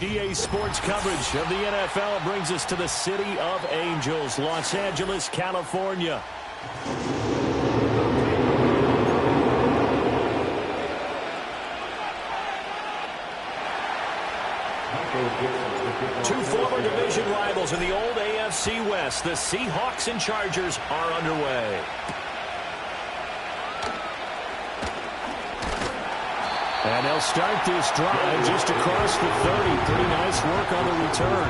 EA Sports coverage of the NFL brings us to the City of Angels, Los Angeles, California. Two former division rivals in the old AFC West, the Seahawks and Chargers, are underway. And they'll start this drive just across the 30. Pretty nice work on the return.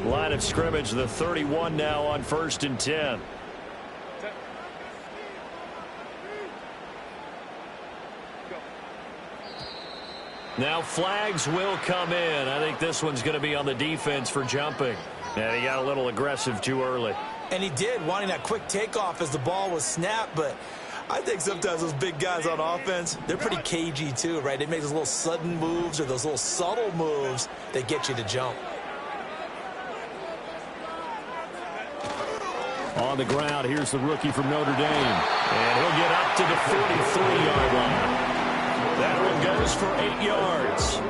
Line of scrimmage, the 31 now on 1st and 10. Now flags will come in. I think this one's going to be on the defense for jumping. And he got a little aggressive too early. And he did, wanting that quick takeoff as the ball was snapped. But I think sometimes those big guys on offense, they're pretty cagey too, right? They make those little sudden moves or those little subtle moves that get you to jump. On the ground, here's the rookie from Notre Dame. And he'll get up to the 43-yard line. That one goes for 8 yards.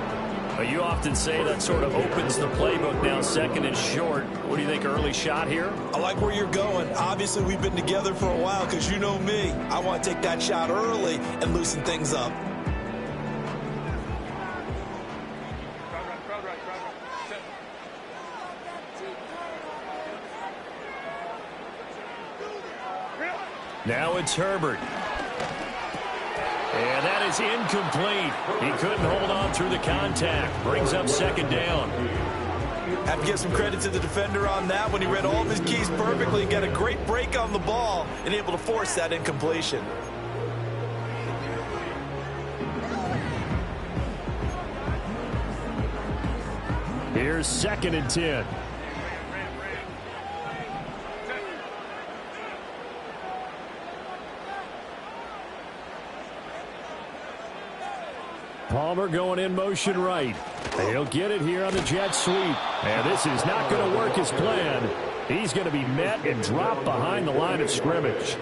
But you often say that sort of opens the playbook now, 2nd and short. What do you think, early shot here? I like where you're going. Obviously, we've been together for a while because you know me. I want to take that shot early and loosen things up. Now it's Herbert. And that is incomplete. He couldn't hold on through the contact. Brings up 2nd down. Have to give some credit to the defender on that when he read all of his keys perfectly and got a great break on the ball and able to force that incompletion. Here's 2nd and 10. Palmer going in motion right. He'll get it here on the jet sweep. And this is not going to work as planned. He's going to be met and dropped behind the line of scrimmage.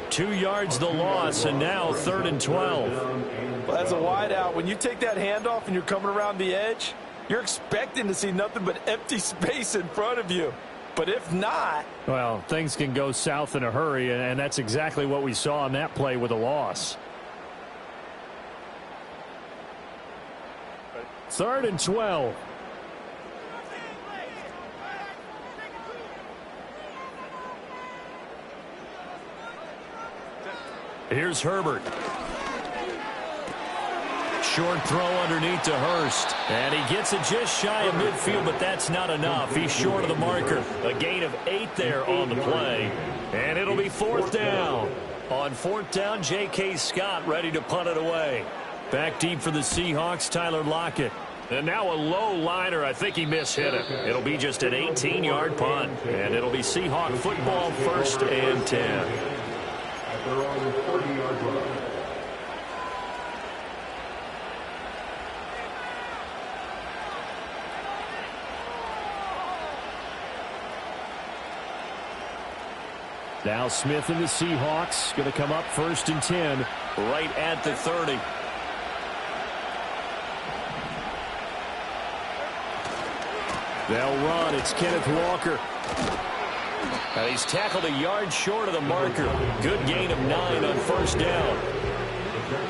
2 yards the loss, and now 3rd and 12. Well, as a wideout, when you take that handoff and you're coming around the edge, you're expecting to see nothing but empty space in front of you. But if not... well, things can go south in a hurry, and that's exactly what we saw on that play with a loss. 3rd and 12. Here's Herbert. Short throw underneath to Hurst. And he gets it just shy of midfield, but that's not enough. He's short of the marker. A gain of 8 there on the play. And it'll be 4th down. On 4th down, J.K. Scott ready to punt it away. Back deep for the Seahawks, Tyler Lockett. And now a low liner. I think he mishit it. It'll be just an 18-yard punt. And it'll be Seahawk football, 1st and 10. They're on the 40-yard line. Now Smith and the Seahawks going to come up 1st and 10 right at the 30. They'll run. It's Kenneth Walker. And he's tackled a yard short of the marker. Good gain of 9 on 1st down.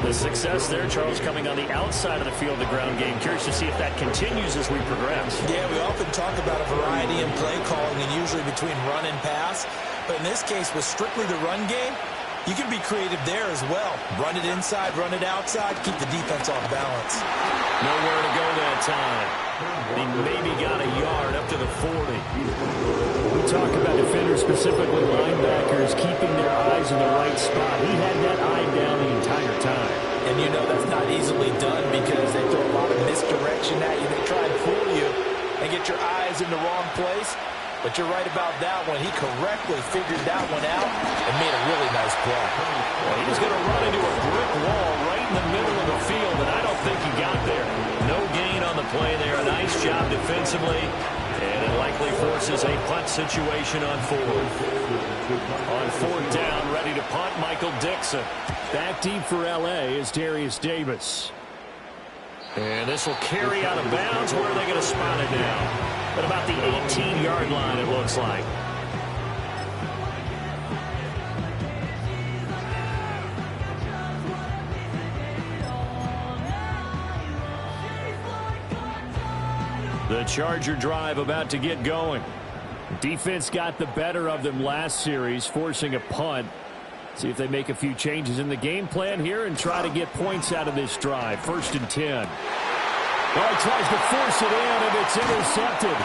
The success there, Charles, coming on the outside of the field, the ground game. Curious to see if that continues as we progress. Yeah, we often talk about a variety in play calling and usually between run and pass. But in this case, with strictly the run game, you can be creative there as well. Run it inside, run it outside, keep the defense off balance. Nowhere to go that time. He maybe got a yard up to the 40. We talk about defenders, specifically linebackers, keeping their eyes in the right spot. He had that eye down the entire time. And you know that's not easily done because they throw a lot of misdirection at you. They try and fool you and get your eyes in the wrong place. But you're right about that one. He correctly figured that one out and made a really nice play. Well, he's going to run into a brick wall right in the middle of the field, and I don't think he got there. No gain on the play there. A nice job defensively, and it likely forces a punt situation on fourth. On fourth down, ready to punt, Michael Dixon. Back deep for L.A. is Darius Davis. And this will carry out of bounds. Where are they going to spot it now? At about the 18-yard line, it looks like. The Charger drive about to get going. Defense got the better of them last series, forcing a punt. See if they make a few changes in the game plan here and try to get points out of this drive. 1st and 10. Oh, he tries to force it in, and it's intercepted.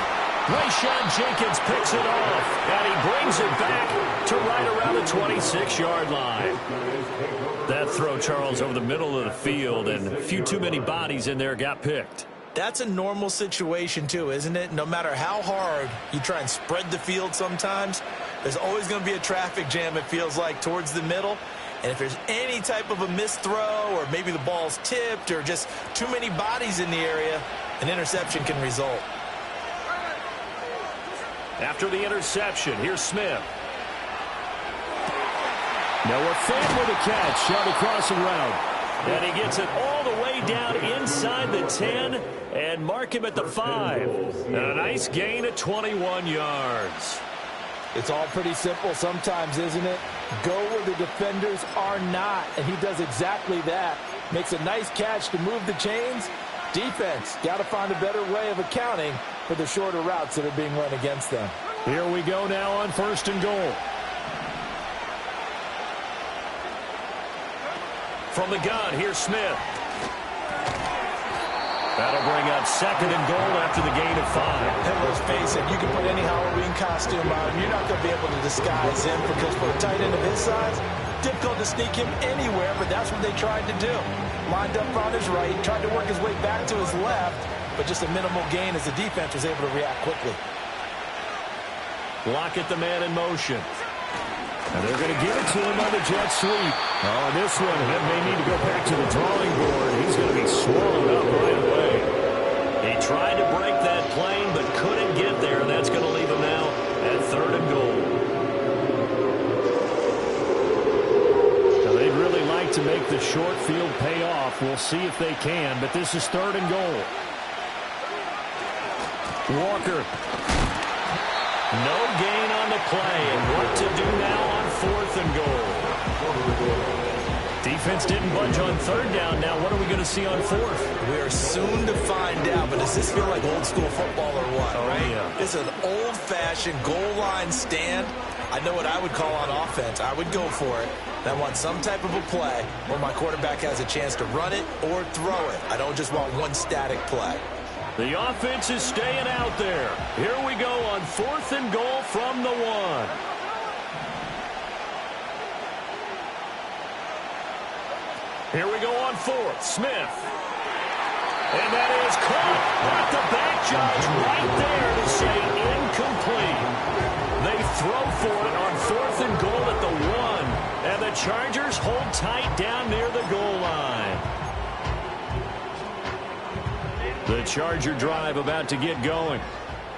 Rayshawn Jenkins picks it off, and he brings it back to right around the 26-yard line. That throw, Charles, over the middle of the field, and a few too many bodies in there got picked. That's a normal situation, too, isn't it? No matter how hard you try and spread the field sometimes, there's always going to be a traffic jam, it feels like, towards the middle. And if there's any type of a missed throw or maybe the ball's tipped or just too many bodies in the area, an interception can result. After the interception, here's Smith. Noah Fant with a catch, shot across and route. And he gets it all the way down inside the 10 and mark him at the 5. And a nice gain of 21 yards. It's all pretty simple sometimes, isn't it? Go where the defenders are not, and he does exactly that. Makes a nice catch to move the chains. Defense got to find a better way of accounting for the shorter routes that are being run against them. Here we go now on 1st and goal. From the gun, here's Smith. That'll bring up 2nd and goal after the gain of 5. And let's face it, you can put any Halloween costume on him. You're not going to be able to disguise him because for a tight end of his size, difficult to sneak him anywhere, but that's what they tried to do. Lined up on his right, tried to work his way back to his left, but just a minimal gain as the defense was able to react quickly. Lockett the man in motion. And they're going to give it to him on the jet sweep. Oh, this one, he may need to go back to the drawing board. He's going to be swallowed up right away. He tried to break that plane, but couldn't get there, and that's going to leave him now at 3rd and goal. Now, they'd really like to make the short field pay off. We'll see if they can, but this is 3rd and goal. Walker. No gain on the play, and what to do now on 4th and goal. Defense didn't budge on 3rd down. Now what are we going to see on 4th? We are soon to find out, but does this feel like old school football or what, right? Yeah. It's an old-fashioned goal line stand. I know what I would call on offense. I would go for it. And I want some type of a play where my quarterback has a chance to run it or throw it. I don't just want one static play. The offense is staying out there. Here we go on 4th and goal from the 1. Here we go on 4th. Smith. And that is caught at the back, Judge, right there to say incomplete. They throw for it on 4th and goal at the 1. And the Chargers hold tight down near the goal line. The Charger drive about to get going.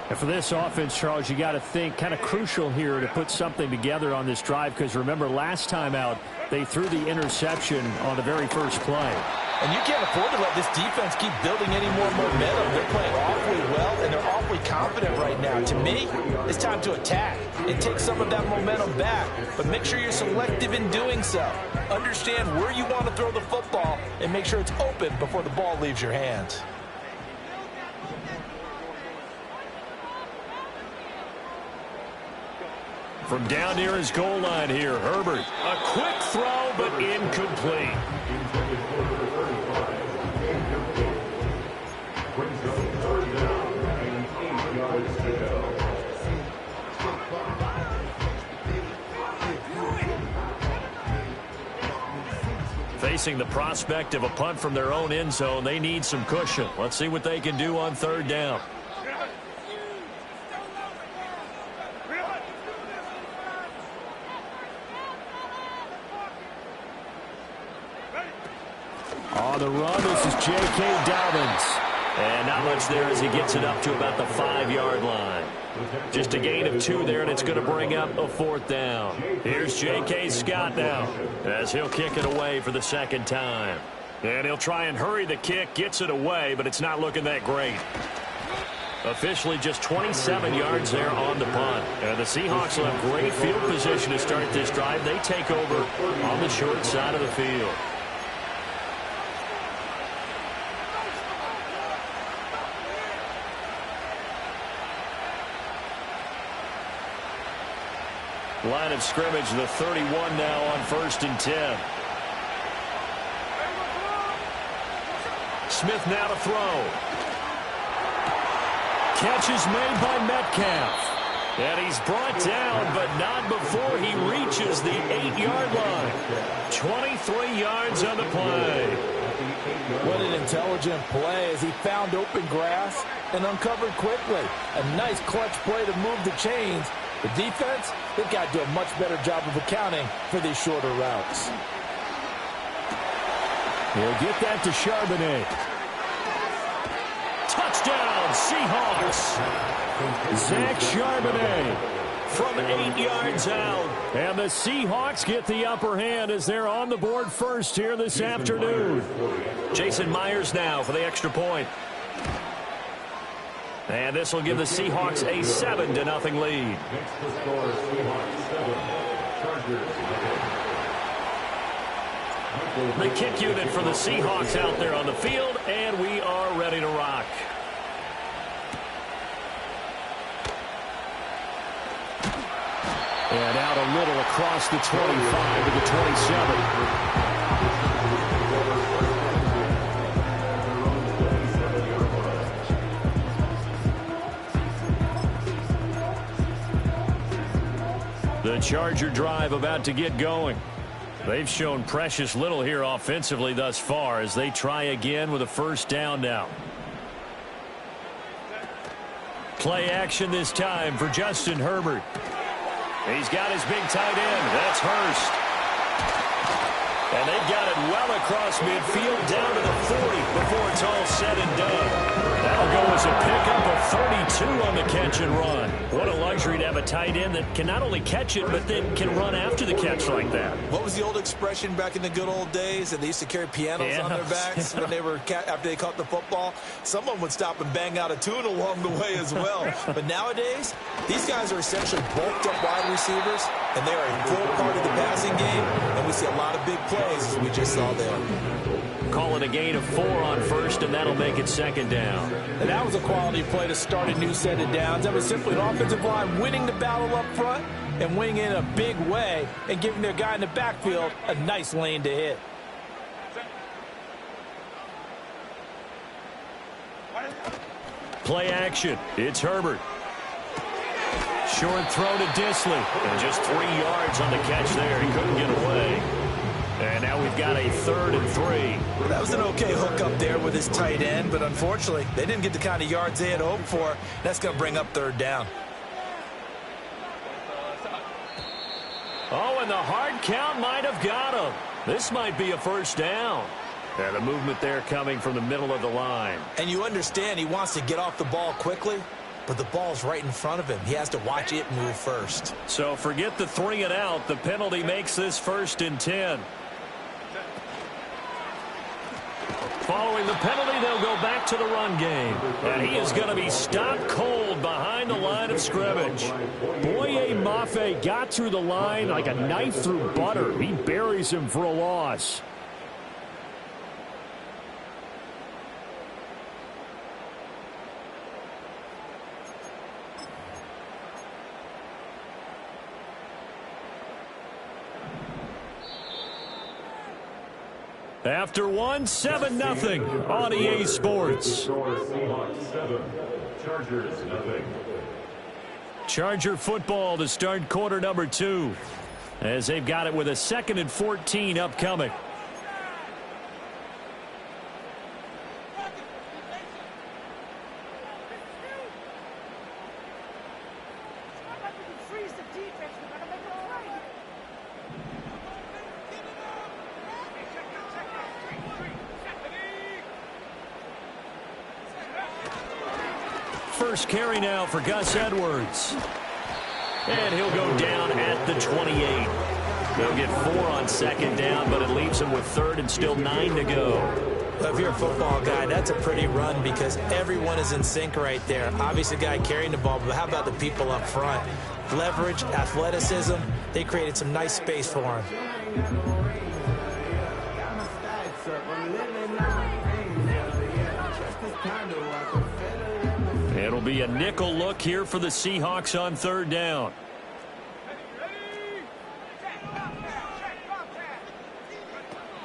And for this offense, Charles, you got to think kind of crucial here to put something together on this drive because remember last time out they threw the interception on the very first play. And you can't afford to let this defense keep building any more momentum. They're playing awfully well, and they're awfully confident right now. To me, it's time to attack and take some of that momentum back. But make sure you're selective in doing so. Understand where you want to throw the football and make sure it's open before the ball leaves your hands. From down near his goal line here, Herbert. A quick throw, but incomplete. Facing the prospect of a punt from their own end zone, they need some cushion. Let's see what they can do on 3rd down. On the run, this is J.K. Dobbins. And not much there as he gets it up to about the 5-yard line. Just a gain of 2 there, and it's going to bring up a 4th down. Here's J.K. Scott now as he'll kick it away for the 2nd time. And he'll try and hurry the kick, gets it away, but it's not looking that great. Officially just 27 yards there on the punt. And the Seahawks will have great field position to start this drive. They take over on the short side of the field. Line of scrimmage, the 31 now on 1st and 10. Smith now to throw. Catch is made by Metcalf. And he's brought down, but not before he reaches the 8-yard line. 23 yards on the play. What an intelligent play as he found open grass and uncovered quickly. A nice clutch play to move the chains. The defense, they've got to do a much better job of accounting for these shorter routes. He'll get that to Charbonnet. Touchdown, Seahawks. Zach Charbonnet from 8 yards out. And the Seahawks get the upper hand as they're on the board first here this afternoon. Jason Myers now for the extra point. And this will give the Seahawks a 7-0 lead. The kick unit for the Seahawks out there on the field, and we are ready to rock. And out a little across the 25 to the 27. The Charger drive about to get going. They've shown precious little here offensively thus far as they try again with a 1st down now. Play action this time for Justin Herbert. He's got his big tight end. That's Hurst. And they've got it well across midfield down to the 40 before it's all said and done. That'll go as a pickup of 32 on the catch and run. What a luxury to have a tight end that can not only catch it, but then can run after the catch like that. What was the old expression back in the good old days that they used to carry pianos on their backs when they were after they caught the football? Someone would stop and bang out a tune along the way as well. But nowadays, these guys are essentially bulked up wide receivers, and they are a full part of the passing game, and we see a lot of big plays as we just saw there. Call it a gain of 4 on 1st, and that'll make it 2nd down. And that was a quality play to start a new set of downs. That was simply an offensive line winning the battle up front and winning in a big way and giving their guy in the backfield a nice lane to hit. Play action. It's Herbert. Short throw to Disley. And just 3 yards on the catch there. He couldn't get away. And now we've got a 3rd and 3. That was an okay hook up there with his tight end, but unfortunately, they didn't get the kind of yards they had hoped for. That's going to bring up 3rd down. Oh, and the hard count might have got him. This might be a 1st down. And the movement there coming from the middle of the line. And you understand he wants to get off the ball quickly, but the ball's right in front of him. He has to watch it move first. So forget the 3 and out. The penalty makes this 1st and 10. Following the penalty, they'll go back to the run game. And he is going to be stopped cold behind the line of scrimmage. Boye Mafe got through the line like a knife through butter. He buries him for a loss. After 7-0 on EA Sports. Charger football to start quarter number 2 as they've got it with a 2nd and 14 upcoming. first carry now for Gus Edwards. And he'll go down at the 28. They'll get 4 on second down, but it leaves them with third and still 9 to go. Well, if you're a football guy, that's a pretty run because everyone is in sync right there. Obviously, the guy carrying the ball, but how about the people up front? Leverage, athleticism, they created some nice space for him. It'll be a nickel look here for the Seahawks on third down.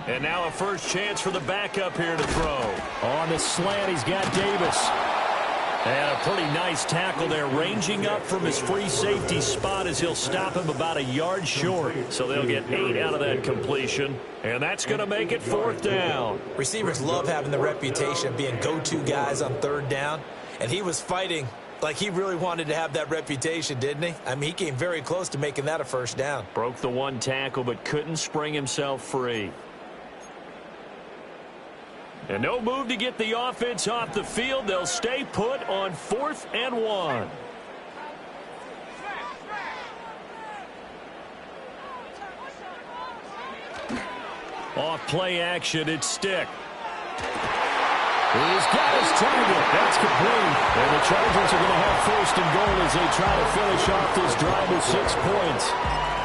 And now a first chance for the backup here to throw. On the slant, he's got Davis. And a pretty nice tackle there, ranging up from his free safety spot as he'll stop him about a yard short. So they'll get 8 out of that completion. And that's going to make it fourth down. Receivers love having the reputation of being go-to guys on third down. And he was fighting like he really wanted to have that reputation, didn't he? I mean, he came very close to making that a first down. Broke the one tackle, but couldn't spring himself free. And no move to get the offense off the field. They'll stay put on 4th and 1. Off play action, it's Stick. He's got his target. That's complete. And the Chargers are going to have 1st and goal as they try to finish off this drive with 6 points.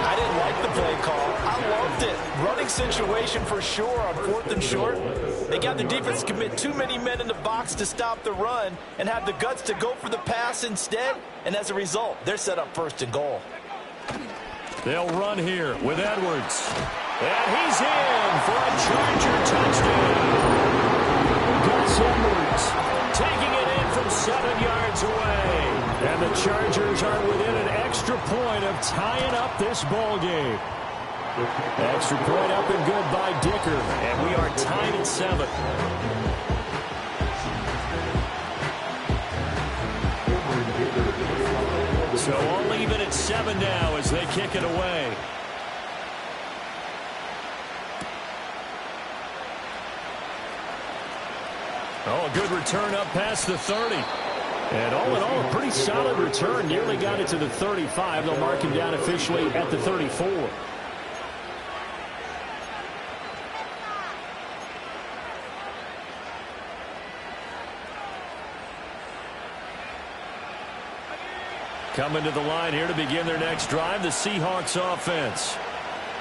I didn't like the play call. I loved it. Running situation for sure on 4th and short. They got the defense to commit too many men in the box to stop the run and have the guts to go for the pass instead. And as a result, they're set up 1st and goal. They'll run here with Edwards. And he's in for a Charger touchdown. Gus Edwards taking it in from 7 yards away. And the Chargers are within an extra point of tying up this ball game. Extra point up and good by Dicker. And we are tied at 7. So all even at 7 now as they kick it away. Oh, a good return up past the 30. And all in all, a pretty solid return. Nearly got it to the 35. They'll mark him down officially at the 34. Coming to the line here to begin their next drive, the Seahawks offense.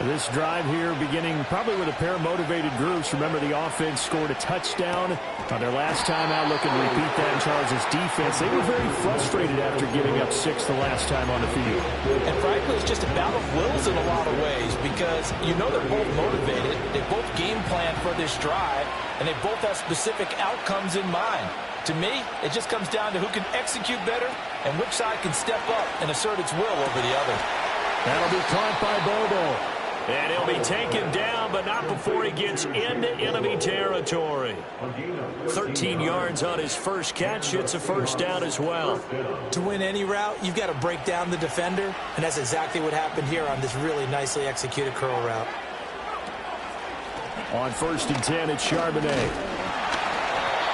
This drive here beginning probably with a pair of motivated groups. Remember, the offense scored a touchdown on their last time out, looking to repeat that in Charles' defense. They were very frustrated after giving up 6 the last time on the field. And frankly, it's just a battle of wills in a lot of ways because you know they're both motivated. They both game plan for this drive, and they both have specific outcomes in mind. To me, it just comes down to who can execute better and which side can step up and assert its will over the other. That'll be caught by Bobo. And he'll be taken down, but not before he gets into enemy territory. 13 yards on his first catch. It's a first down as well. To win any route, you've got to break down the defender, and that's exactly what happened here on this really nicely executed curl route. On 1st and 10, it's Charbonnet.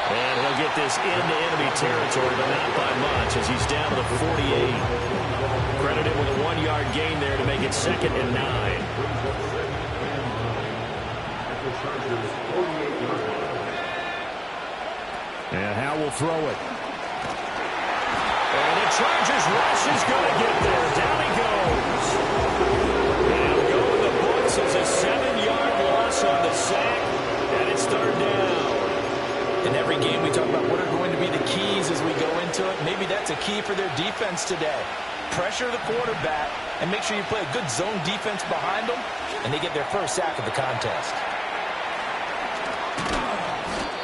And he'll get this into enemy territory, but not by much as he's down to the 48. Credited with a 1-yard gain there to make it 2nd and 9. And Howe will throw it. And the Chargers rush is going to get there. Down he goes. And he'll go in the books as a 7-yard loss on the sack. And it's 3rd down. In every game we talk about what are going to be the keys as we go into it. Maybe that's a key for their defense today. Pressure the quarterback and make sure you play a good zone defense behind them, and they get their first sack of the contest.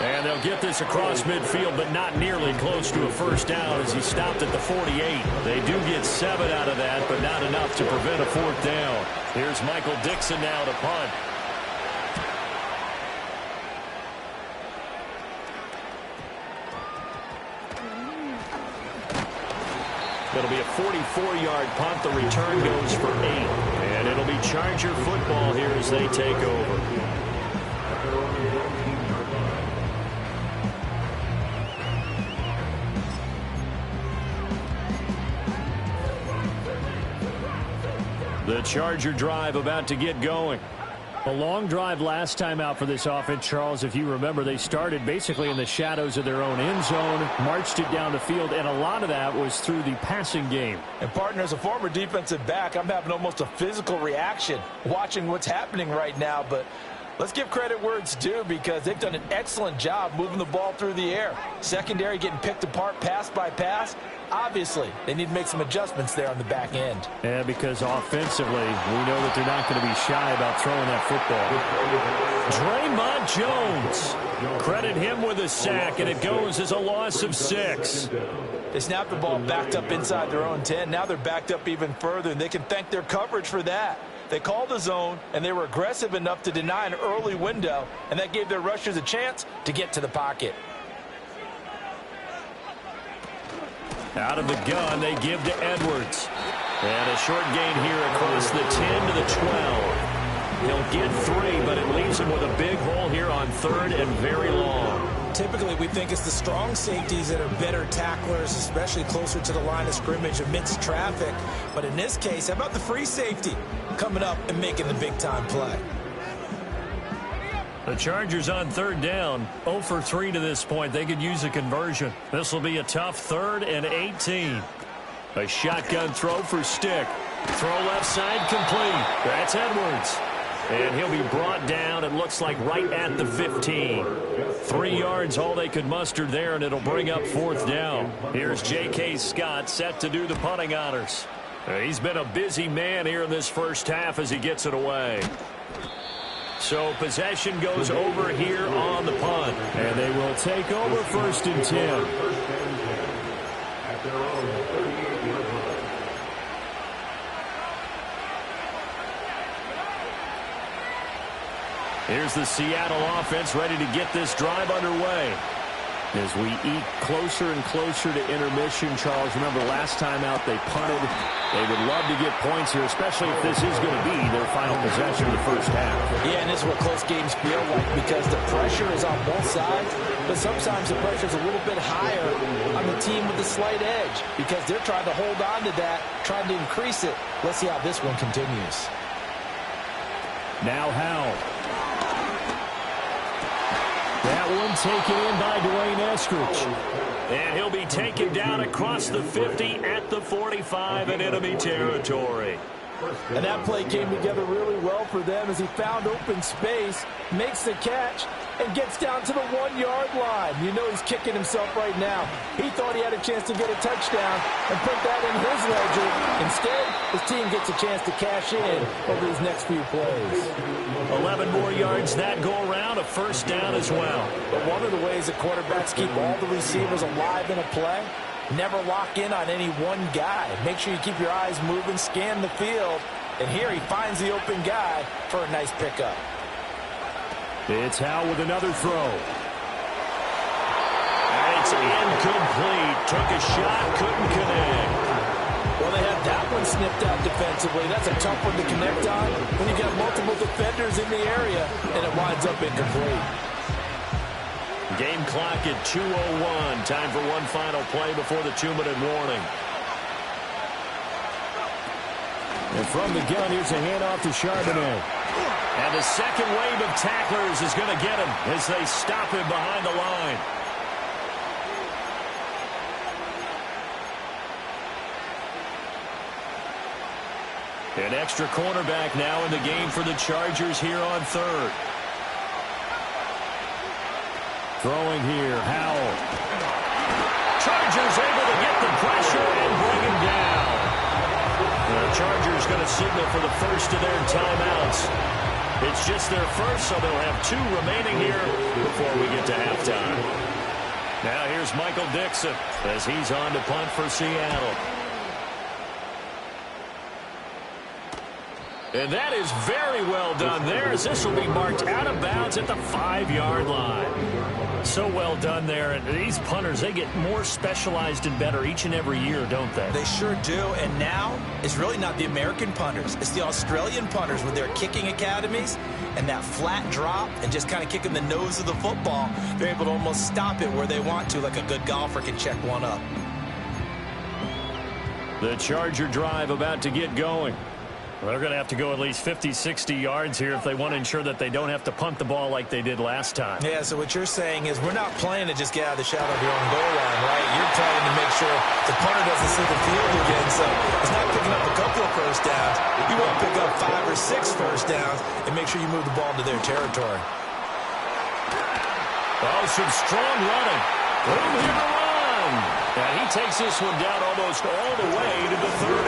And they'll get this across midfield, but not nearly close to a first down as he stopped at the 48. They do get 7 out of that, but not enough to prevent a 4th down. Here's Michael Dixon now to punt. It'll be a 44-yard punt. The return goes for 8. And it'll be Charger football here as they take over. The Charger drive about to get going. A long drive last time out for this offense, Charles. If you remember, they started basically in the shadows of their own end zone, marched it down the field, and a lot of that was through the passing game. And, partner, as a former defensive back, I'm having almost a physical reaction watching what's happening right now. But let's give credit where it's due, because they've done an excellent job moving the ball through the air. Secondary getting picked apart pass by pass. Obviously, they need to make some adjustments there on the back end. Yeah, because offensively, we know that they're not going to be shy about throwing that football. Draymond Jones. Credit him with a sack, and it goes as a loss of 6. They snapped the ball backed up inside their own 10. Now they're backed up even further, and they can thank their coverage for that. They called the zone, and they were aggressive enough to deny an early window, and that gave their rushers a chance to get to the pocket. Out of the gun, they give to Edwards. And a short gain here across the 10 to the 12. He'll get 3, but it leaves him with a big hole here on 3rd and very long. Typically, we think it's the strong safeties that are better tacklers, especially closer to the line of scrimmage amidst traffic. But in this case, how about the free safety coming up and making the big-time play? The Chargers on 3rd down, 0 for 3 to this point. They could use a conversion. This will be a tough 3rd and 18. A shotgun throw for Stick. Throw left side complete. That's Edwards. And he'll be brought down, it looks like, right at the 15. 3 yards, all they could muster there, and it'll bring up 4th down. Here's J.K. Scott set to do the punting honors. He's been a busy man here in this first half as he gets it away. So possession goes over here on the punt. And they will take over 1st and 10. At their own 38-yard line. Here's the Seattle offense ready to get this drive underway. As we eat closer and closer to intermission, Charles, remember last time out they punted. They would love to get points here, especially if this is going to be their final possession of the first half. Yeah, and this is what close games feel like, because the pressure is on both sides, but sometimes the pressure is a little bit higher on the team with the slight edge, because they're trying to hold on to that, trying to increase it. Let's see how this one continues. Now Howell. That one taken in by Dwayne Eskridge. And he'll be taken down across the 50 at the 45 in enemy territory. And that play came together really well for them as he found open space, makes the catch, and gets down to the 1-yard line. You know he's kicking himself right now. He thought he had a chance to get a touchdown and put that in his ledger. Instead, his team gets a chance to cash in over these next few plays. 11 more yards that go around, a 1st down as well. But one of the ways that quarterbacks keep all the receivers alive in a play, never lock in on any one guy. Make sure you keep your eyes moving, scan the field, and here he finds the open guy for a nice pickup. It's Howell with another throw. It's incomplete. Took a shot, couldn't connect. Well, they had that one snipped out defensively. That's a tough one to connect on when you got multiple defenders in the area, and it winds up incomplete. Game clock at 2:01. Time for one final play before the 2-minute warning. And from the gun, here's a handoff to Charbonnet. And the second wave of tacklers is going to get him as they stop him behind the line. An extra cornerback now in the game for the Chargers here on 3rd. Throwing here, Howell. Chargers able to get the pressure and bring him down. The Chargers going to signal for the first of their timeouts. It's just their first, so they'll have 2 remaining here before we get to halftime. Now here's Michael Dixon as he's on to punt for Seattle. And that is very well done there, as this will be marked out of bounds at the 5-yard line. So well done there. And these punters, they get more specialized and better each and every year, don't they? They sure do. And now it's really not the American punters. It's the Australian punters with their kicking academies and that flat drop and just kind of kicking the nose of the football. They're able to almost stop it where they want to, like a good golfer can check one up. The Charger drive about to get going. Well, they're going to have to go at least 50, 60 yards here if they want to ensure that they don't have to punt the ball like they did last time. Yeah, so what you're saying is we're not playing to just get out of the shadow of your own goal line, right? You're playing to make sure the punter doesn't see the field again. So it's not picking up a couple of first downs. You want to pick up 5 or 6 first downs and make sure you move the ball into their territory. Oh, some strong running. Room here to run. And he takes this one down almost all the way to the 30.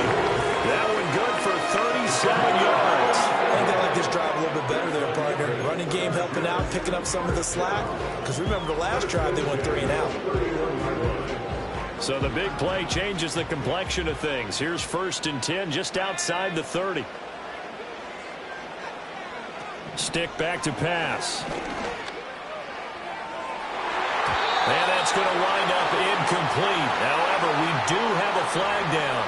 That one good for 37 yards. I think they like this drive a little bit better there, partner. Running game helping out, picking up some of the slack. Because remember the last drive, they went 3 and out. So the big play changes the complexion of things. Here's 1st and 10 just outside the 30. Stick back to pass. And that's going to wind up incomplete. However, we do have a flag down.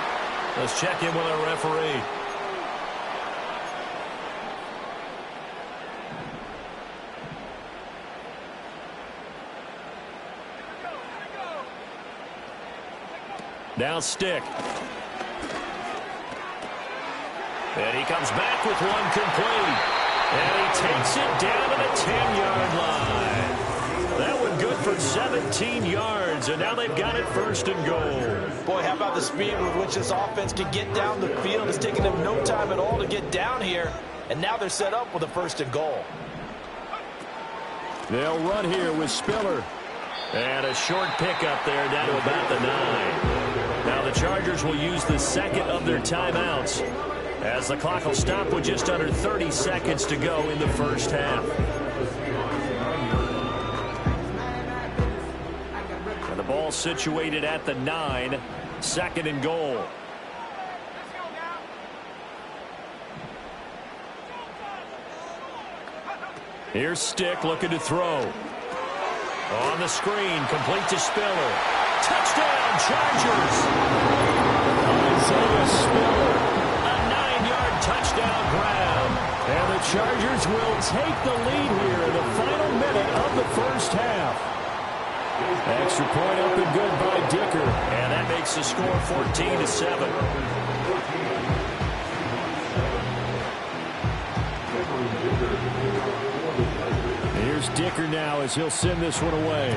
Let's check in with our referee. Now Stick. And he comes back with one complete. And he takes it down to the 10-yard line. That one good for 17 yards, and now they've got it 1st and goal. Boy, how about the speed with which this offense can get down the field? It's taking them no time at all to get down here, and now they're set up with a 1st and goal. They'll run here with Spiller. And a short pickup there down to about the 9. Now the Chargers will use the 2nd of their timeouts as the clock will stop with just under 30 seconds to go in the 1st half. And the ball situated at the 9, 2nd and goal. Here's Stick looking to throw. On the screen, complete to Spiller. Touchdown, Chargers! Isaiah Spiller, a 9-yard touchdown grab. And the Chargers will take the lead here in the final minute of the 1st half. Extra point up and good by Dicker. And that makes the score 14-7. Here's Dicker now as he'll send this one away.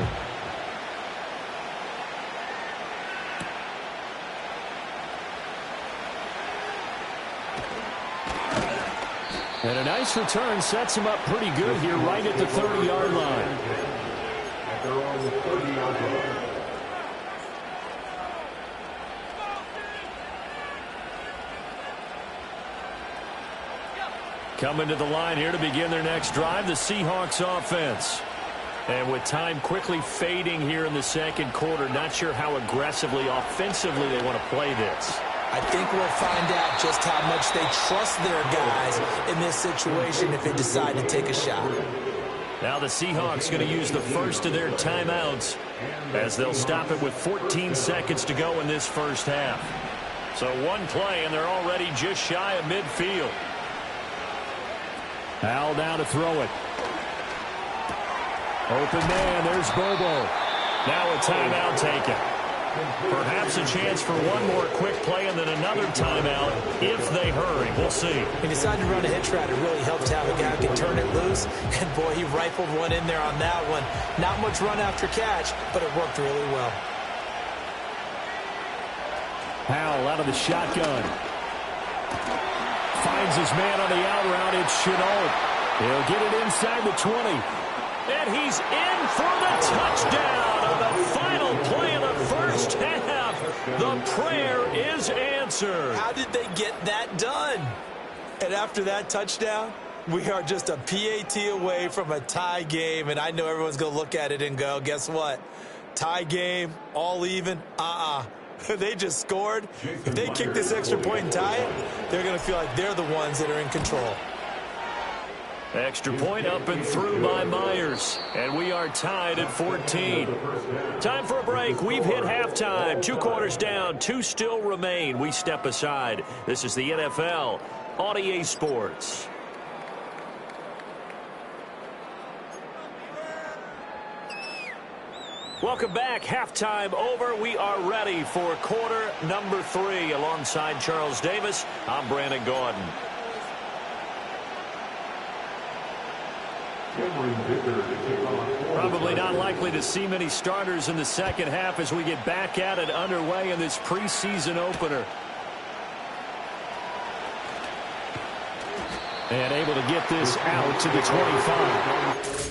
And a nice return sets him up pretty good here right at the 30-yard line. At their own 30-yard line. Coming to the line here to begin their next drive, the Seahawks offense. And with time quickly fading here in the 2nd quarter, not sure how aggressively, offensively they want to play this. I think we'll find out just how much they trust their guys in this situation if they decide to take a shot. Now the Seahawks going to use the 1st of their timeouts as they'll stop it with 14 seconds to go in this 1st half. So one play and they're already just shy of midfield. Al down to throw it. Open man, there's Bobo. Now a timeout taken. Perhaps a chance for one more quick play and then another timeout if they hurry. We'll see. He decided to run a hitch route. It really helped to have a guy who can turn it loose. And, boy, he rifled one in there on that one. Not much run after catch, but it worked really well. Howell out of the shotgun. Finds his man on the out route. It's Chenault. He'll get it inside the 20. And he's in for the touchdown on the final play of the 1st half. The prayer is answered. How did they get that done? And after that touchdown, we are just a PAT away from a tie game. And I know everyone's going to look at it and go, guess what? Tie game, all even, They just scored. If they kick this extra point and tie it, they're going to feel like they're the ones that are in control. Extra point up and through by Myers. And we are tied at 14. Time for a break. We've hit halftime. 2 quarters down. 2 still remain. We step aside. This is the NFL on EA Sports. Welcome back. Halftime over. We are ready for quarter number 3. Alongside Charles Davis, I'm Brandon Gordon. Probably not likely to see many starters in the second half as we get back at it underway in this preseason opener. And able to get this out to the 25.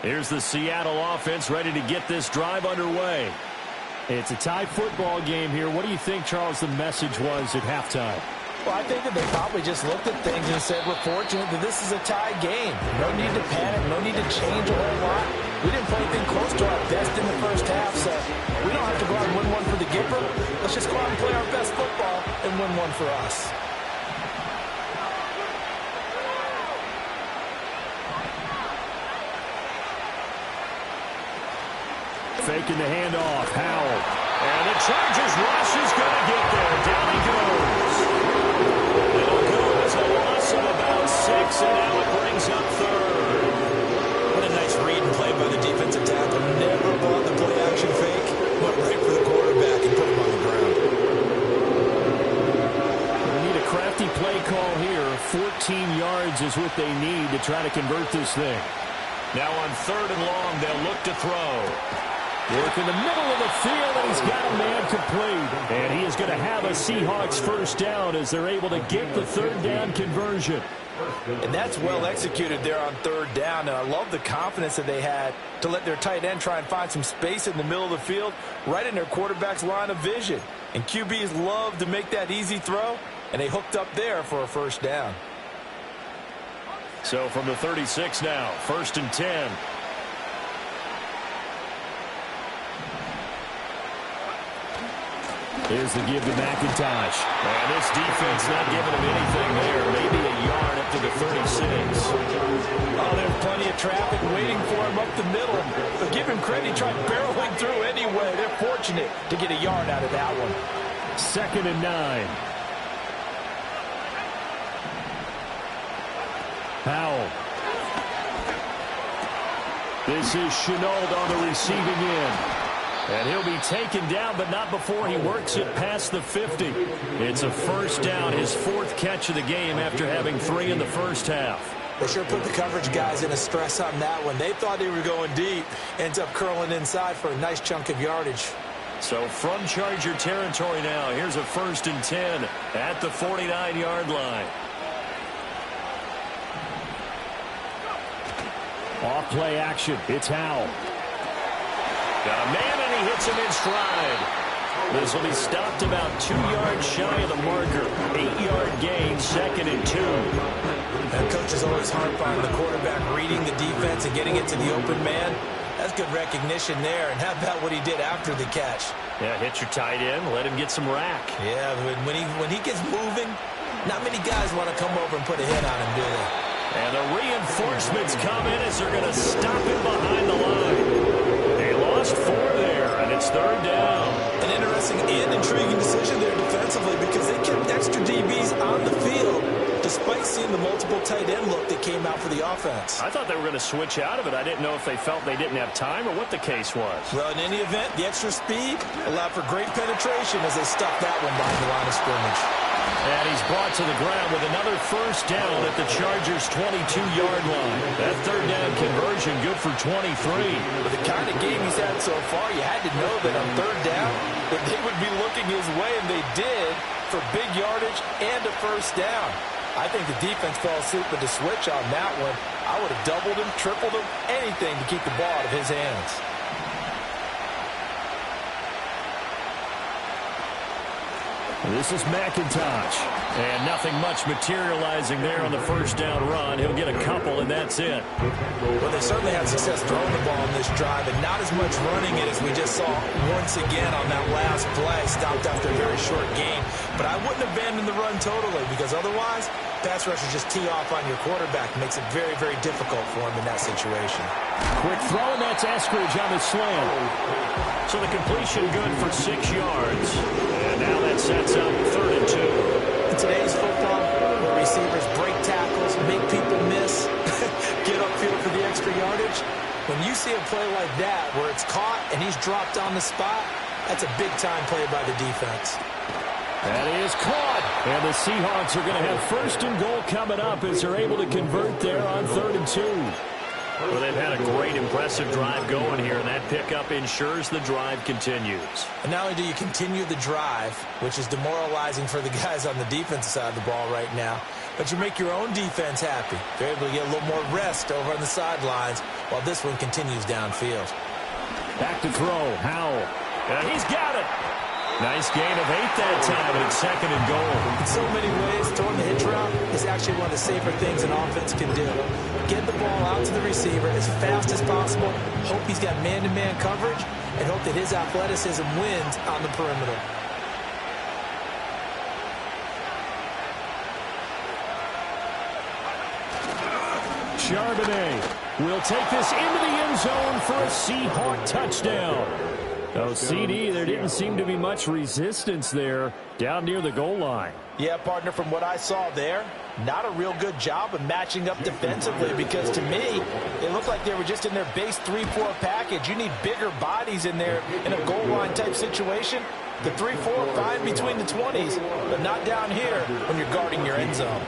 Here's the Seattle offense ready to get this drive underway. It's a tie football game here. What do you think, Charles, the message was at halftime? Well, I think that they probably just looked at things and said, we're fortunate that this is a tie game. No need to panic, no need to change a whole lot. We didn't play anything close to our best in the first half, so we don't have to go out and win one for the Gipper. Let's just go out and play our best football and win one for us. faking the handoff. Howell. And the Chargers rush is going to get there. Down he goes. It'll go as a loss of about 6, and now it brings up third. What a nice read and play by the defensive tackle. Never bought the play-action fake. Went right for the quarterback and put him on the ground. They need a crafty play call here. 14 yards is what they need to try to convert this thing. Now on 3rd and long, they'll look to throw. Work in the middle of the field, and he's got a man complete. And he is going to have a Seahawks first down as they're able to get the 3rd down conversion. And that's well executed there on 3rd down. And I love the confidence that they had to let their tight end try and find some space in the middle of the field, right in their quarterback's line of vision. And QBs love to make that easy throw, and they hooked up there for a first down. So from the 36 now, 1st and 10. Here's the give to McIntosh. And this defense not giving him anything there. Maybe a yard up to the 36. Oh, there's plenty of traffic waiting for him up the middle. But give him credit, he tried barreling through anyway. They're fortunate to get a yard out of that one. 2nd and 9. Howell. This is Chenault on the receiving end. And he'll be taken down, but not before he works it past the 50. It's a first down, his 4th catch of the game after having 3 in the first half. They sure put the coverage guys in a stress on that one. They thought they were going deep. Ends up curling inside for a nice chunk of yardage. So from Charger territory now, here's a 1st and 10 at the 49-yard line. Off play action. It's Howell. Got a man, and he hits him in stride. This will be stopped about 2 yards shy of the marker. 8-yard gain, 2nd and 2. And coach is always harp on the quarterback reading the defense and getting it to the open man. That's good recognition there. And how about what he did after the catch? Yeah, hit your tight end, let him get some rack. Yeah, when he gets moving, not many guys want to come over and put a hit on him, do they? And the reinforcements come in as they're going to stop him behind the line. They lost 4 there, and it's 3rd down. An interesting and intriguing decision there defensively because they kept extra DBs on the field despite seeing the multiple tight end look that came out for the offense. I thought they were going to switch out of it. I didn't know if they felt they didn't have time or what the case was. Well, in any event, the extra speed allowed for great penetration as they stuffed that one behind the line of scrimmage. And he's brought to the ground with another first down at the Chargers' 22-yard line. That 3rd down conversion good for 23. With the kind of game he's had so far, you had to know that on 3rd down that they would be looking his way, and they did for big yardage and a first down. I think the defense fell asleep with the switch on that one. I would have doubled him, tripled him, anything to keep the ball out of his hands. This is McIntosh. And nothing much materializing there on the first down run. He'll get a couple, and that's it. Well, they certainly had success throwing the ball in this drive, and not as much running it as we just saw once again on that last play. Stopped after a very short gain. But I wouldn't abandon the run totally, because otherwise, pass rushers just tee off on your quarterback. It makes it very, very difficult for him in that situation. Quick throw, and that's Eskridge on the slam. So the completion good for 6 yards. And now that sets up 3rd and 2. In today's football, where receivers break tackles, make people miss, get upfield for the extra yardage, when you see a play like that where it's caught and he's dropped on the spot, that's a big-time play by the defense. That is caught. And the Seahawks are going to have 1st and goal coming up as they're able to convert there on 3rd and 2. Well, they've had a great, impressive drive going here, and that pickup ensures the drive continues. And not only do you continue the drive, which is demoralizing for the guys on the defensive side of the ball right now, but you make your own defense happy. They're able to get a little more rest over on the sidelines while this one continues downfield. Back to throw, Howell. And he's got it. Nice gain of 8 that time, and it's 2nd and goal. In so many ways, throwing the hitch route is actually one of the safer things an offense can do. Get the ball out to the receiver as fast as possible, hope he's got man-to-man coverage, and hope that his athleticism wins on the perimeter. Charbonnet will take this into the end zone for a Seahawk touchdown. Oh, CD, there didn't seem to be much resistance there down near the goal line. Yeah, partner, from what I saw there, not a real good job of matching up defensively, because to me, it looked like they were just in their base 3-4 package. You need bigger bodies in there in a goal line type situation. The 3-4 fine between the 20s, but not down here when you're guarding your end zone.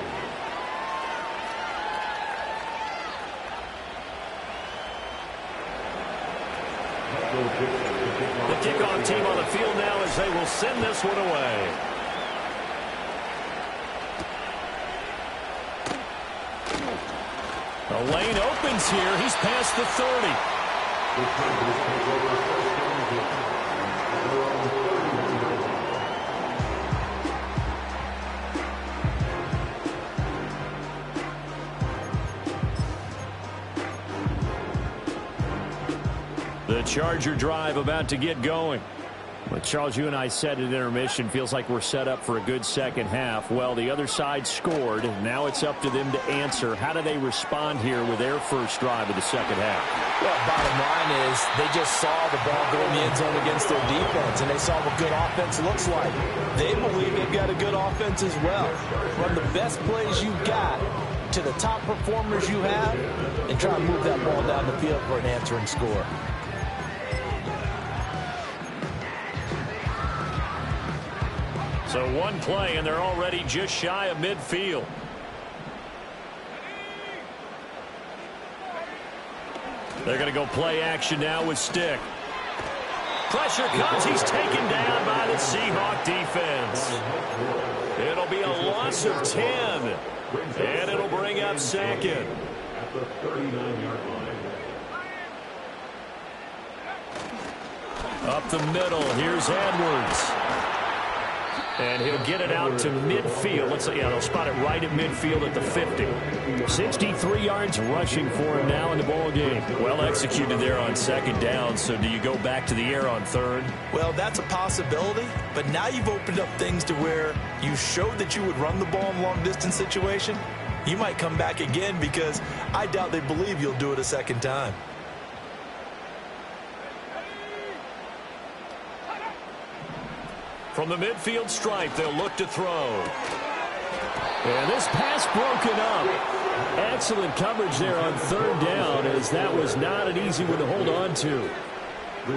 The kickoff team on the field now as they will send this one away. The lane opens here. He's past the 30. The Charger drive about to get going. Well, Charles, you and I said at intermission, feels like we're set up for a good second half. Well, the other side scored. Now it's up to them to answer. How do they respond here with their first drive of the second half? Well, bottom line is they just saw the ball go in the end zone against their defense, and they saw what good offense looks like. They believe they've got a good offense as well. Run the best plays you've got to the top performers you have, and try to move that ball down the field for an answering score. So one play, and they're already just shy of midfield. They're going to go play action now with Stick. Pressure comes. He's taken down by the Seahawk defense. It'll be a loss of 10, and it'll bring up second. At the 39-yard line. Up the middle, here's Edwards. And he'll get it out to midfield. Let's say, yeah, they'll spot it right at midfield at the 50. 63 yards rushing for him now in the ball game. Well executed there on second down. So do you go back to the air on third? Well, that's a possibility, but now you've opened up things to where you showed that you would run the ball in long-distance situation. You might come back again, because I doubt they believe you'll do it a second time. From the midfield stripe, they'll look to throw. And this pass broken up. Excellent coverage there on third down, as that was not an easy one to hold on to.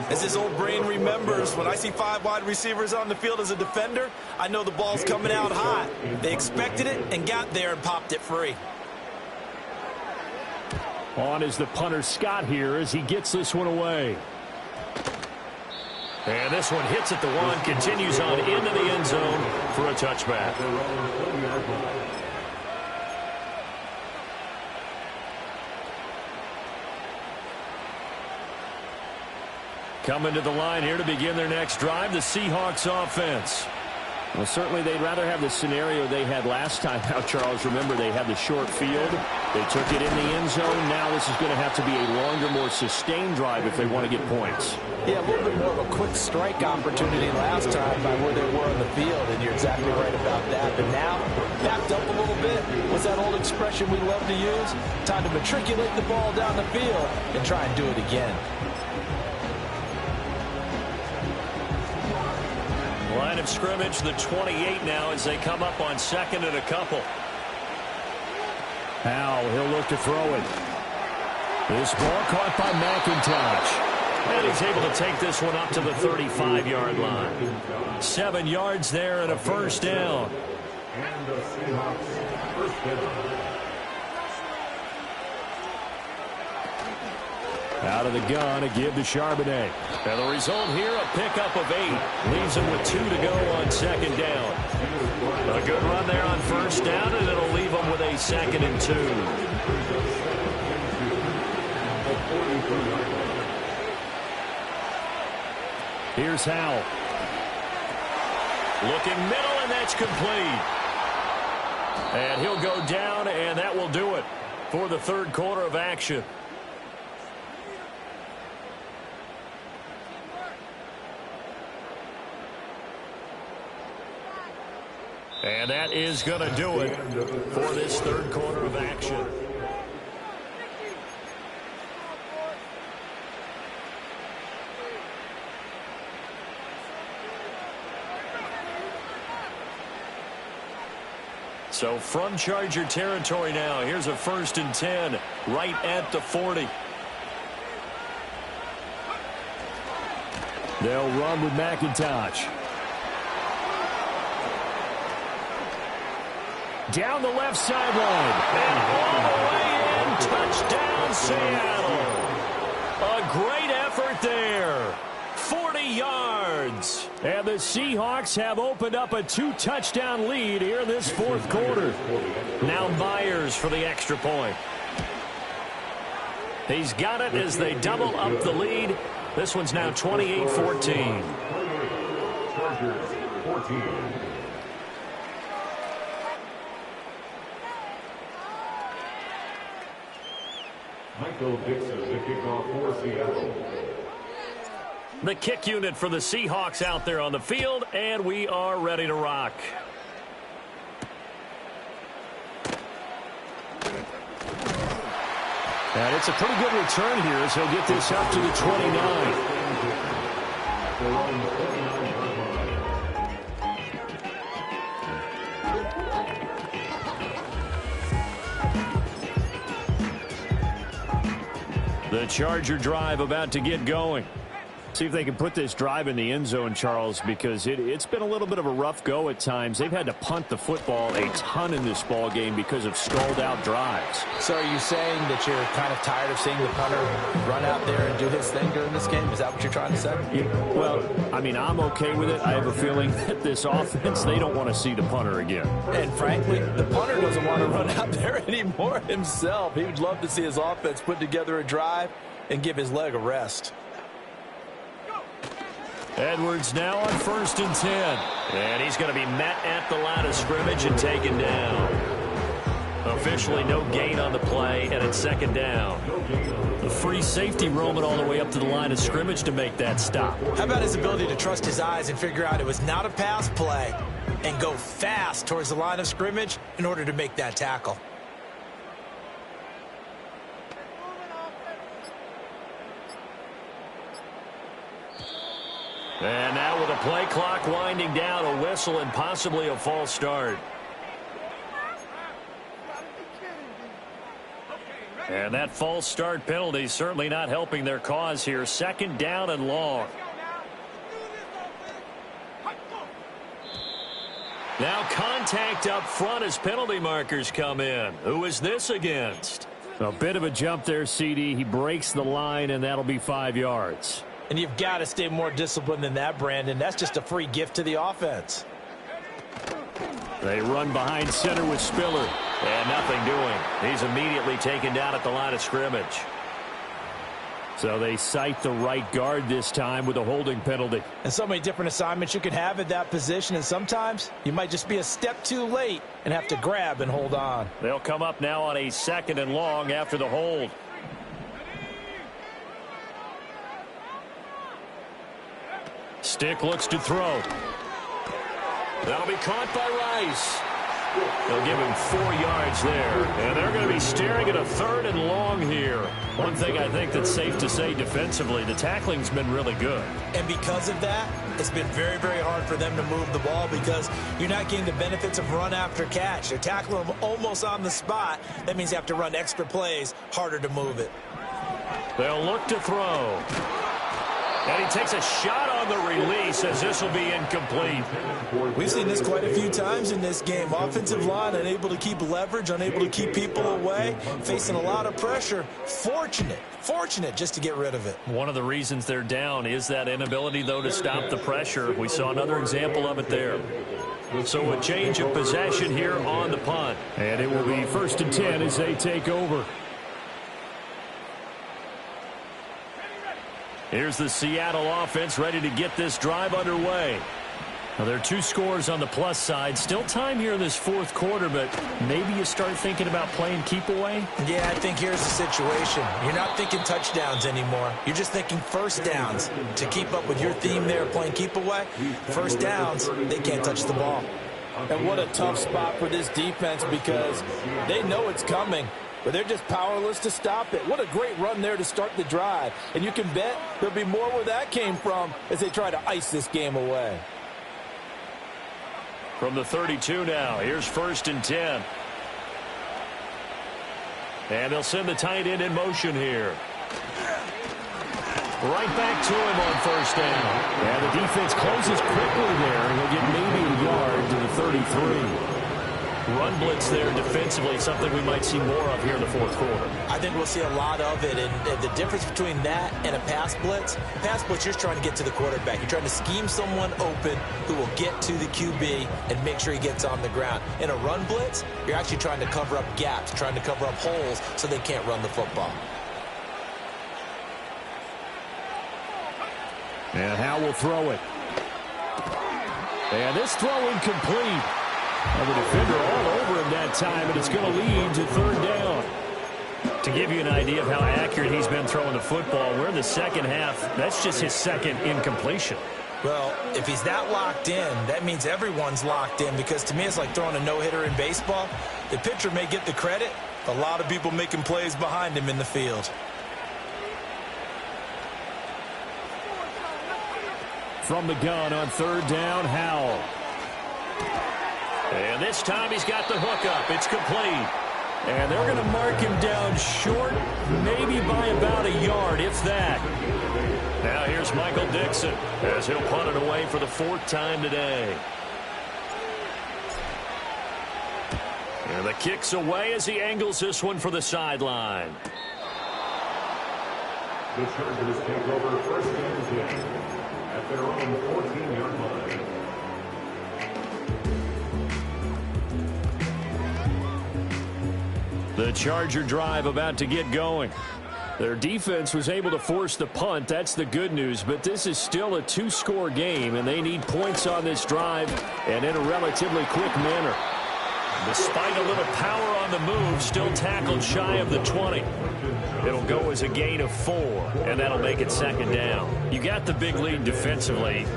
As his old brain remembers, when I see 5 wide receivers on the field as a defender, I know the ball's coming out hot. They expected it and got there and popped it free. On is the punter Scott here as he gets this one away. And this one hits at the 1, continues on into the end zone for a touchback. Coming to the line here to begin their next drive, the Seahawks offense. Well, certainly they'd rather have the scenario they had last time out, Charles. Remember, they had the short field. They took it in the end zone. Now this is going to have to be a longer, more sustained drive if they want to get points. Yeah, a little bit more of a quick strike opportunity last time by where they were on the field, and you're exactly right about that. But now, backed up a little bit. What's that old expression we love to use? Time to matriculate the ball down the field and try and do it again. Line of scrimmage, the 28 now, as they come up on second and a couple. Howell, he'll look to throw it. This ball caught by McIntosh. And he's able to take this one up to the 35-yard line. 7 yards there and a first down. And the Seahawks first down. Out of the gun, a give to Charbonnet. And the result here, a pickup of 8. Leaves him with 2 to go on second down. A good run there on first down, and it'll leave him with a 2nd and 2. Here's Howell. Looking middle, and that's complete. And he'll go down, and that will do it for the third quarter of action. And that is going to do it for this third quarter of action. So from Charger territory now, here's a 1st and 10 right at the 40. They'll run with McIntosh. Down the left sideline. And all the way in. Touchdown, Seattle. A great effort there. 40 yards. And the Seahawks have opened up a 2-touchdown lead here this 4th quarter. Now Myers for the extra point. He's got it as they double up the lead. This one's now 28-14. Chargers 14. Michael Dixon, the kickoff for Seattle. The kick unit for the Seahawks out there on the field, and we are ready to rock. And it's a pretty good return here as he'll get this up to the 29. The Charger drive about to get going. See if they can put this drive in the end zone, Charles, because it's been a little bit of a rough go at times. They've had to punt the football a ton in this ball game because of stalled-out drives. So are you saying that you're kind of tired of seeing the punter run out there and do his thing during this game? Is that what you're trying to say? Yeah, well, I mean, I'm okay with it. I have a feeling that this offense, they don't want to see the punter again. And frankly, the punter doesn't want to run out there anymore himself. He would love to see his offense put together a drive and give his leg a rest. Edwards now on 1st and 10. And he's going to be met at the line of scrimmage and taken down. Officially no gain on the play, and it's 2nd down. The free safety roaming all the way up to the line of scrimmage to make that stop. How about his ability to trust his eyes and figure out it was not a pass play and go fast towards the line of scrimmage in order to make that tackle? And now with the play clock winding down, a whistle and possibly a false start. And that false start penalty certainly not helping their cause here. 2nd down and long. Now contact up front as penalty markers come in. Who is this against? A bit of a jump there, CD. He breaks the line, and that'll be 5 yards. And you've got to stay more disciplined than that, Brandon. That's just a free gift to the offense. They run behind center with Spiller. And nothing doing. He's immediately taken down at the line of scrimmage. So they cite the right guard this time with a holding penalty. And so many different assignments you can have at that position. And sometimes you might just be a step too late and have to grab and hold on. They'll come up now on a 2nd and long after the hold. Stick looks to throw. That'll be caught by Rice. They'll give him 4 yards there. And they're going to be staring at a 3rd and long here. One thing I think that's safe to say defensively, the tackling's been really good. And because of that, it's been very, very hard for them to move the ball because you're not getting the benefits of run after catch. They're tackling them almost on the spot. That means they have to run extra plays, harder to move it. They'll look to throw. And he takes a shot on the release as this will be incomplete. We've seen this quite a few times in this game. Offensive line unable to keep leverage, unable to keep people away, facing a lot of pressure. Fortunate just to get rid of it. One of the reasons they're down is that inability, though, to stop the pressure. We saw another example of it there. So a change of possession here on the punt. And it will be 1st and 10 as they take over. Here's the Seattle offense ready to get this drive underway. Now, there are 2 scores on the plus side. Still time here in this 4th quarter, but maybe you start thinking about playing keep away? Yeah, I think here's the situation. You're not thinking touchdowns anymore. You're just thinking 1st downs. To keep up with your theme there, playing keep away, 1st downs, they can't touch the ball. And what a tough spot for this defense because they know it's coming, but they're just powerless to stop it. What a great run there to start the drive. And you can bet there'll be more where that came from as they try to ice this game away. From the 32 now, here's 1st and 10. And they'll send the tight end in motion here. Right back to him on 1st down. And the defense closes quickly there. He'll get maybe a yard to the 33. Run blitz there defensively, something we might see more of here in the 4th quarter. I think we'll see a lot of it, and the difference between that and a pass blitz, you're trying to get to the quarterback. You're trying to scheme someone open who will get to the QB and make sure he gets on the ground. In a run blitz, you're actually trying to cover up gaps, trying to cover up holes so they can't run the football. And Howe will throw it. And this throw incomplete. And the defender all over him that time, and it's going to lead to 3rd down. To give you an idea of how accurate he's been throwing the football, we're in the second half. That's just his 2nd incompletion. Well, if he's that locked in, that means everyone's locked in, because to me it's like throwing a no-hitter in baseball. The pitcher may get the credit, a lot of people making plays behind him in the field. From the gun on 3rd down, Howell. And this time he's got the hook up. It's complete. And they're going to mark him down short, maybe by about a yard, if that. Now here's Michael Dixon as he'll punt it away for the 4th time today. And the kick's away as he angles this one for the sideline. The Chargers take over 1st and 10 at their own 14-yard line. The Charger drive about to get going. Their defense was able to force the punt. That's the good news. But this is still a 2-score game, and they need points on this drive and in a relatively quick manner. Despite a little power on the move, still tackled shy of the 20. It'll go as a gain of 4, and that'll make it 2nd down. You got the big lead defensively.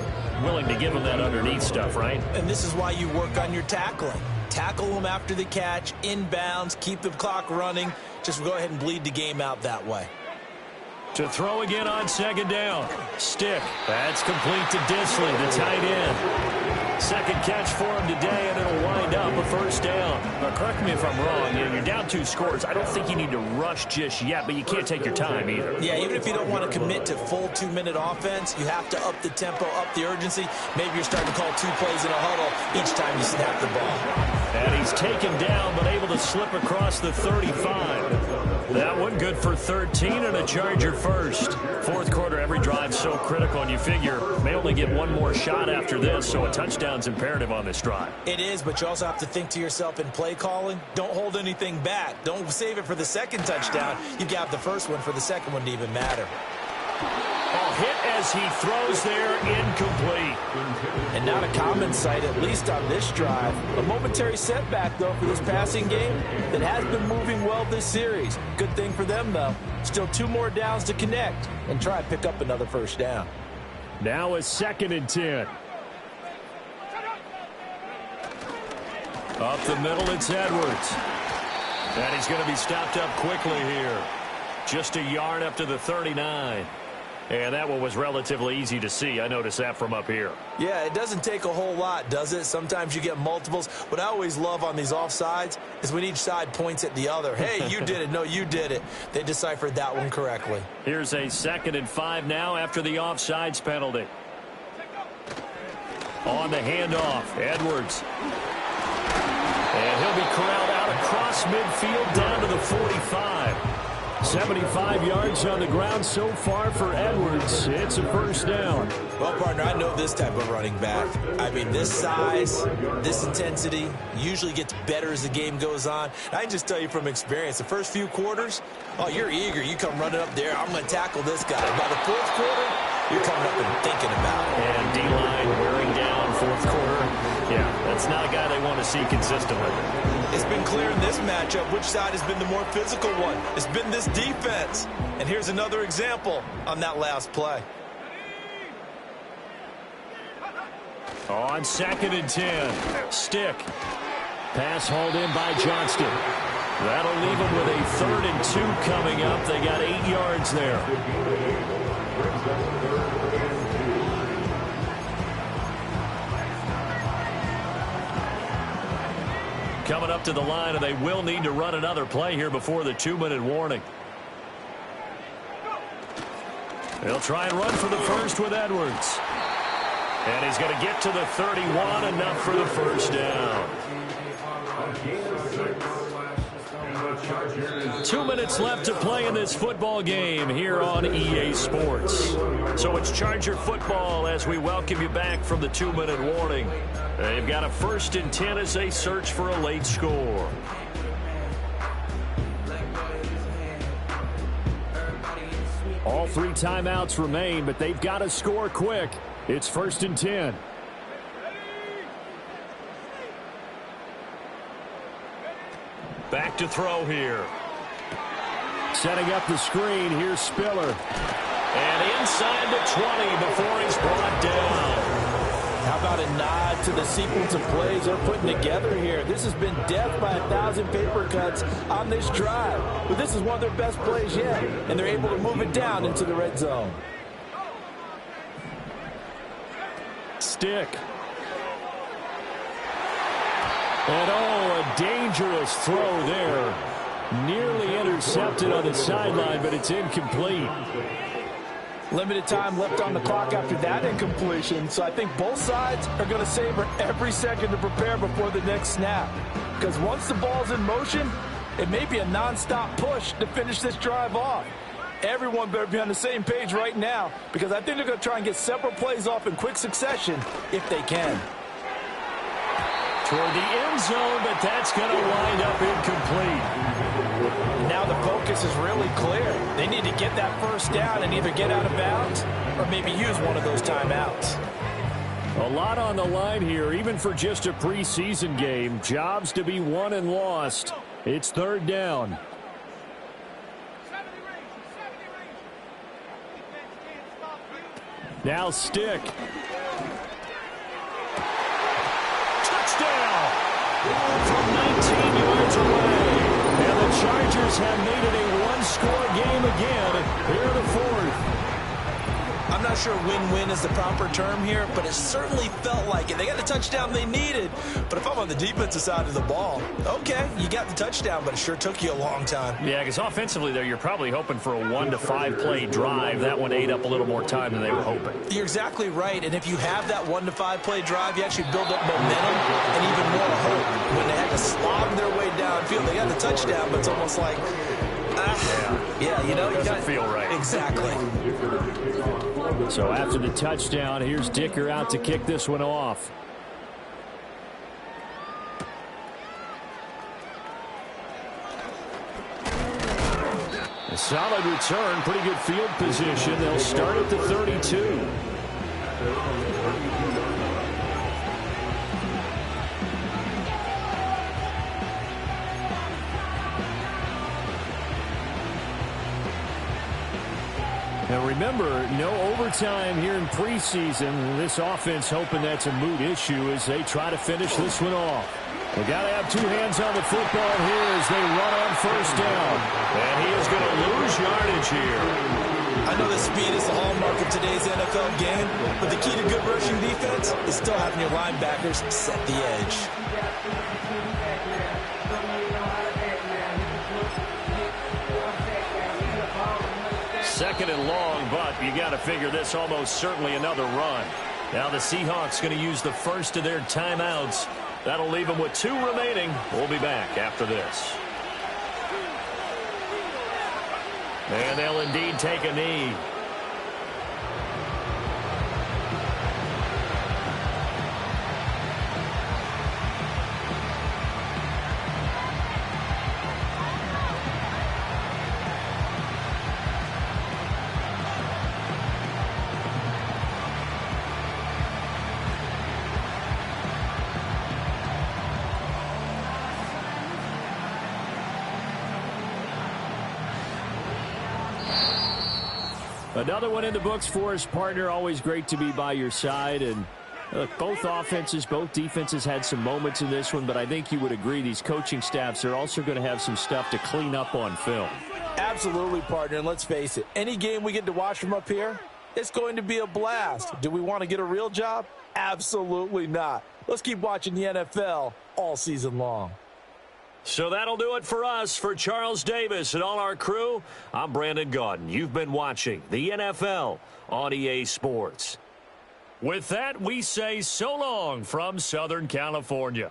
Willing to give them that underneath stuff, right? And this is why you work on your tackling. Tackle them after the catch, inbounds, keep the clock running. Just go ahead and bleed the game out that way. To throw again on 2nd down. Stick. That's complete to Disley, the tight end. 2nd catch for him today, and it'll wind up a 1st down. Now, correct me if I'm wrong. You're down 2 scores. I don't think you need to rush just yet, but you can't take your time either. Yeah, even if you don't want to commit to full 2-minute offense, you have to up the tempo, up the urgency. Maybe you're starting to call 2 plays in a huddle each time you snap the ball. And he's taken down, but able to slip across the 35. That one good for 13 and a Charger first. 4th quarter, every drive so critical, and you figure may only get one more shot after this, so a touchdown's imperative on this drive. It is, but you also have to think to yourself in play calling, don't hold anything back. Don't save it for the 2nd touchdown. You got the 1st one for the 2nd one to even matter. Hit as he throws there, incomplete. And not a common sight, at least on this drive. A momentary setback, though, for this passing game that has been moving well this series. Good thing for them, though. Still 2 more downs to connect and try and pick up another 1st down. Now a 2nd and 10. Up the middle, it's Edwards. And he's going to be stopped up quickly here. Just a yard up to the 39. And that one was relatively easy to see. I noticed that from up here. Yeah, it doesn't take a whole lot, does it? Sometimes you get multiples. What I always love on these offsides is when each side points at the other. Hey, you did it. No, you did it. They deciphered that one correctly. Here's a 2nd and 5 now after the offsides penalty. On the handoff, Edwards. And he'll be corralled out across midfield down to the 45. 75 yards on the ground so far for Edwards. It's a 1st down. Well, partner, I know this type of running back. I mean, this size, this intensity usually gets better as the game goes on. I can just tell you from experience, the first few quarters, oh, you're eager. You come running up there. I'm going to tackle this guy. By the 4th quarter, you're coming up and thinking about it. And D-line wearing down 4th quarter. Yeah, that's not a guy they want to see consistently. It's been clear in this matchup which side has been the more physical one. It's been this defense. And here's another example on that last play. On 2nd and 10, Stick. Pass hauled in by Johnston. That'll leave them with a 3rd and 2 coming up. They got 8 yards there. coming up to the line, and they will need to run another play here before the 2-minute warning. They'll try and run for the first with Edwards. And he's going to get to the 31, enough for the first down. 2 minutes left to play in this football game here on EA Sports. So it's Charger football as we welcome you back from the 2-minute warning. They've got a 1st and 10 as they search for a late score. All 3 timeouts remain, but they've got to score quick. It's 1st and 10. Back to throw here. Setting up the screen, here's Spiller. And inside the 20 before he's brought down. How about a nod to the sequence of plays they're putting together here? This has been death by 1,000 paper cuts on this drive. But this is one of their best plays yet, and they're able to move it down into the red zone. Stick. And a dangerous throw there. Nearly intercepted on the sideline, but it's incomplete. Limited time left on the clock after that incompletion, so I think both sides are going to savor every second to prepare before the next snap. Because once the ball's in motion, it may be a nonstop push to finish this drive off. Everyone better be on the same page right now, because I think they're going to try and get several plays off in quick succession if they can. Toward the end zone, but that's going to wind up incomplete. Now the focus is really clear. They need to get that first down and either get out of bounds or maybe use one of those timeouts. A lot on the line here, even for just a preseason game. Jobs to be won and lost. It's 3rd down. Now Stick. Touchdown! From 19 yards away. And the Chargers have made it a one-score game again here in the 4th. I'm not sure win-win is the proper term here, but it certainly felt like it. They got the touchdown they needed, but if I'm on the defensive side of the ball, okay, you got the touchdown, but it sure took you a long time. Yeah, because offensively there, you're probably hoping for a 1 to 5 play drive. That one ate up a little more time than they were hoping. You're exactly right, and if you have that 1 to 5 play drive, you actually build up momentum and even more hope. When they had to slog their way downfield, they got the touchdown, but it's almost like, yeah, you know, it doesn't feel right. Exactly. So after the touchdown, here's Dicker out to kick this one off. A solid return, pretty good field position. They'll start at the 32. And remember, no overtime here in preseason. This offense hoping that's a moot issue as they try to finish this one off. They got to have 2 hands on the football here as they run on 1st down. And he is going to lose yardage here. I know that speed is the hallmark of today's NFL game, but the key to good rushing defense is still having your linebackers set the edge. Second and long, but you got to figure this almost certainly another run. Now the Seahawks going to use the first of their timeouts. That'll leave them with 2 remaining. We'll be back after this. And they'll indeed take a knee. Another one in the books for his partner. Always great to be by your side. And look, both offenses, both defenses had some moments in this one, but I think you would agree these coaching staffs are also going to have some stuff to clean up on film. Absolutely, partner. And let's face it, any game we get to watch from up here, it's going to be a blast. Do we want to get a real job? Absolutely not. Let's keep watching the NFL all season long. So that'll do it for us. For Charles Davis and all our crew, I'm Brandon Gaudin. You've been watching the NFL on EA Sports. With that, we say so long from Southern California.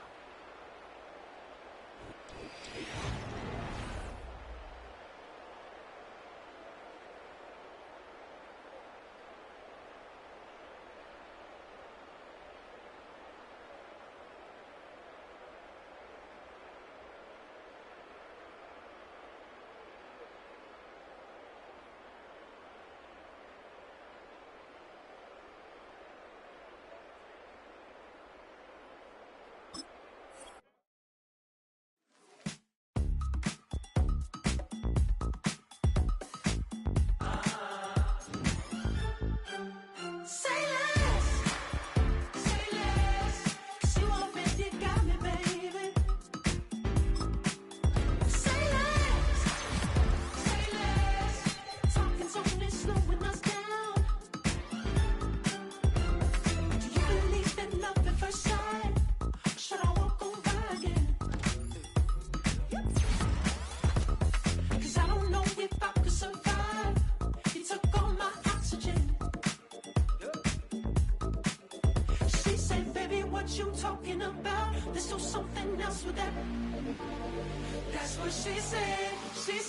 You talking about? Let's do something else with that. That's what she said. She said.